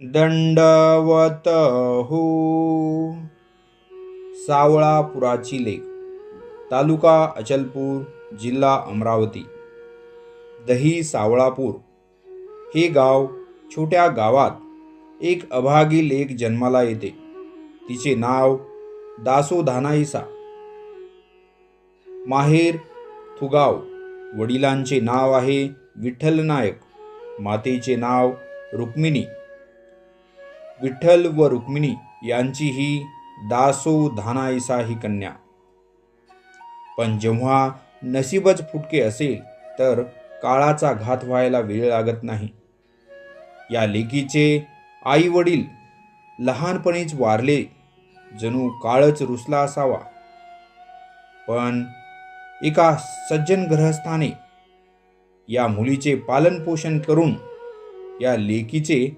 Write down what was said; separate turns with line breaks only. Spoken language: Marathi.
दंडवतहू. सावळापुराची लेक, तालुका अचलपूर, जिल्हा अमरावती. दही सावळापूर हे गाव. छोट्या गावात एक अभागी लेक जन्माला येते. तिचे नाव दासो धानाईसा. माहेर थुगाव. वडिलांचे नाव आहे विठ्ठल नायक. मातेचे नाव रुक्मिणी. विठ्ठल व रुक्मिणी यांची ही दासो धानाईसा ही कन्या. पण जेव्हा नशीबच फुटके असेल तर काळाचा घात व्हायला वेळ लागत नाही. या लेकीचे आई वडील लहानपणीच वारले. जणू काळच रुसला असावा. पण एका सज्जन गृहस्थाने या मुलीचे पालन पोषण करून या लेकीचे